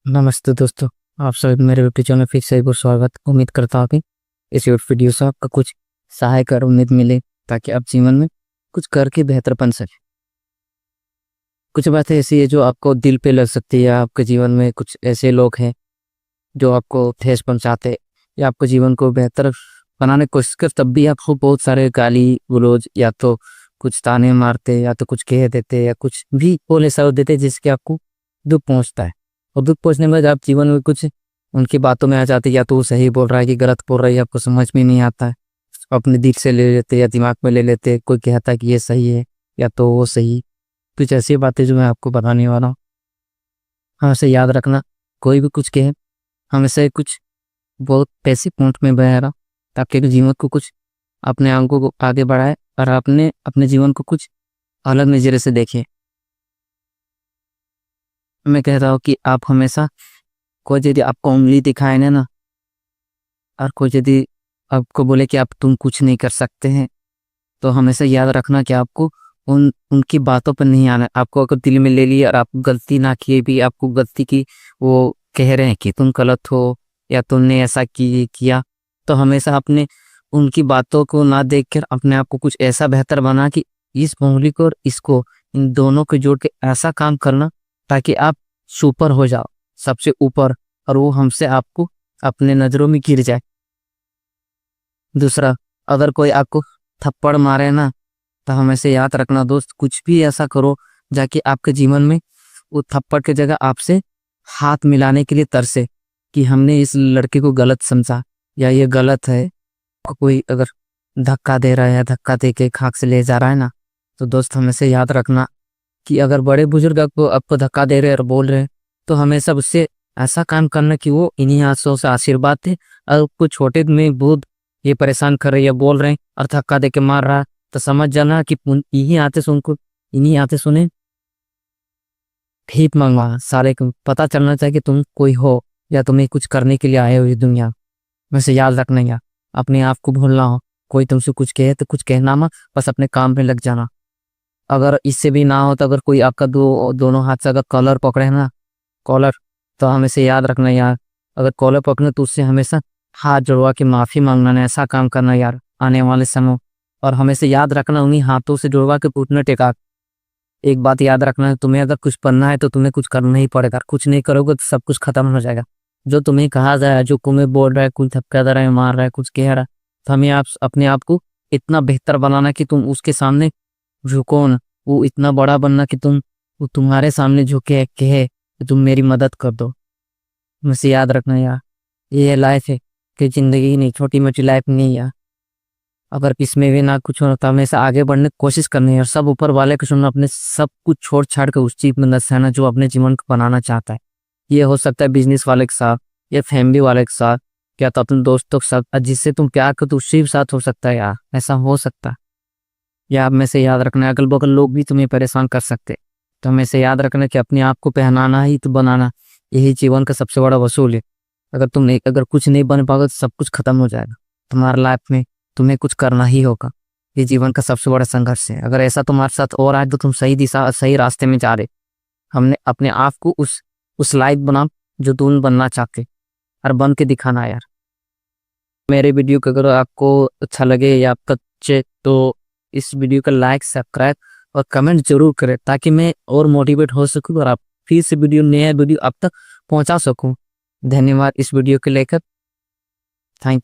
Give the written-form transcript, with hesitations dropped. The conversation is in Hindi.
नमस्ते दोस्तों। आप सभी मेरे यूट्यूब चैनल में फिर से एक बार स्वागत। उम्मीद करता हूँ कि इस वीडियो से आपका कुछ सहायक और उम्मीद मिले ताकि आप जीवन में कुछ करके बेहतर बन सके। कुछ बातें ऐसी है जो आपको दिल पे लग सकती है। आपके जीवन में कुछ ऐसे लोग हैं जो आपको ठेस पहुंचाते या आपके जीवन को बेहतर बनाने की कोशिश कर, तब भी आपको बहुत सारे गाली गलौज या तो कुछ ताने मारते या तो कुछ कह देते या कुछ भी बोले ऐसा देते जिसके आपको दुख पहुंचता है। और दुख पहुंचने के बाद आप जीवन में कुछ उनकी बातों में आ जाते, या तो वो सही बोल रहा है कि गलत बोल रहा है, आपको समझ में नहीं आता है। अपने दिल से ले लेते या दिमाग में ले लेते, कोई कहता है कि ये सही है या तो वो सही। कुछ ऐसी बातें जो मैं आपको बताने वाला हूँ, हमेशा याद रखना। कोई भी कुछ कहे, हमेशा कुछ बहुत पैसे पॉइंट में बया रहा ताकि जीवन को कुछ अपने आंखों को आगे बढ़ाए और आपने अपने जीवन को कुछ अलग नज़रिए से देखे। मैं कह रहा हूँ कि आप हमेशा कोई यदि आपको उंगली दिखाए ना और कोई यदि आपको बोले कि आप तुम कुछ नहीं कर सकते हैं, तो हमेशा याद रखना कि आपको उनकी बातों पर नहीं आना। आपको अगर दिल में ले लिया और आप गलती ना किए भी आपको गलती की वो कह रहे हैं कि तुम गलत हो या तुमने ऐसा किया, तो हमेशा अपने उनकी बातों को ना देखकर अपने आप को कुछ ऐसा बेहतर बना कि इस उंगली को और इसको, इन दोनों को जोड़ के ऐसा काम करना ताकि आप सुपर हो जाओ, सबसे ऊपर, और वो हमसे आपको अपने नज़रों में गिर जाए। दूसरा, अगर कोई आपको थप्पड़ मारे ना, तो हमेशा याद रखना दोस्त, कुछ भी ऐसा करो जाके आपके जीवन में वो थप्पड़ की जगह आपसे हाथ मिलाने के लिए तरसे कि हमने इस लड़के को गलत समझा या ये गलत है। कोई अगर धक्का दे रहा है या धक्का दे के खाक से ले जा रहा है ना, तो दोस्त हमेशा याद रखना कि अगर बड़े बुजुर्ग आपको धक्का दे रहे हैं और बोल रहे हैं, तो हमेशा उससे ऐसा काम करना कि वो इन्हीं हाथों से आशीर्वाद थे। और कुछ छोटे में बहुत ये परेशान कर रहे या बोल रहे हैं और धक्का दे के मार रहा है, तो समझ जाना कि यही आते से उनको, इन्हीं आते सुने भीख मंगवा। सारे को पता चलना चाहिए कि तुम कोई हो या तुम्हें कुछ करने के लिए आए हो इस दुनिया में। से याद रखना यार, अपने आप को भूलना हो। कोई तुमसे कुछ कहे तो कुछ कहना मत, बस अपने काम में लग जाना। अगर इससे भी ना हो तो अगर कोई आपका दोनों हाथ से अगर कॉलर पकड़े ना, कॉलर, तो हमेशा याद रखना यार, अगर कॉलर पकड़ना तो उससे हमेशा हाथ जोड़वा के माफ़ी मांगना ना, ऐसा काम करना यार आने वाले समय। और हमेशा याद रखना उन्हीं हाथों से जोड़वा के घुटने टेका। एक बात याद रखना है, तुम्हें अगर कुछ करना है तो तुम्हें कुछ करना ही पड़ेगा। कुछ नहीं करोगे तो सब कुछ खत्म हो जाएगा। जो तुम्हें कहा जाए, जो तुम्हें बोल रहा है, कुछ धक्का दे रहा है, मार रहा है, कुछ कह रहा है, तो हमें आप अपने आप को इतना बेहतर बनाना कि तुम उसके सामने झुको ना। वो इतना बड़ा बनना कि वो तुम्हारे सामने झुके कहे कि तुम मेरी मदद कर दो। मुझसे याद रखना यार, ये लाइफ है कि जिंदगी नहीं, छोटी मोटी लाइफ नहीं यार। अगर इसमें भी ना कुछ हो तो हमेशा आगे बढ़ने की कोशिश करनी है और सब ऊपर वाले को सुनना, अपने सब कुछ छोड़ छाड़ के उस चीज में नसाना जो अपने जीवन को बनाना चाहता है। ये हो सकता है बिजनेस वाले के साथ या फैमिली वाले के साथ, या तो अपने दोस्तों के साथ, और जिससे तुम प्यार करते उसी के साथ हो सकता है यार, ऐसा हो सकता है। या आप में से याद रखना, अगल बगल लोग भी तुम्हें परेशान कर सकते, तो हमेशा याद रखना कि अपने आप को पहनाना ही तो बनाना, यही जीवन का सबसे बड़ा वसूल है। अगर कुछ नहीं बन पाओगे तो सब कुछ खत्म हो जाएगा तुम्हारी लाइफ में। तुम्हें कुछ करना ही होगा, ये जीवन का सबसे बड़ा संघर्ष है। अगर ऐसा तुम्हारे साथ और आए तो तुम सही दिशा, सही रास्ते में जा रहे। हमने अपने आप को उस लायक बना जो तुम बनना चाहते, और बन के दिखाना यार। मेरे वीडियो को अगर आपको अच्छा लगे या आपका अच्छे, तो इस वीडियो का लाइक, सब्सक्राइब और कमेंट जरूर करें ताकि मैं और मोटिवेट हो सकूं और आप फिर से नया वीडियो आप तक पहुंचा सकूं। धन्यवाद इस वीडियो को लेकर। Thank you.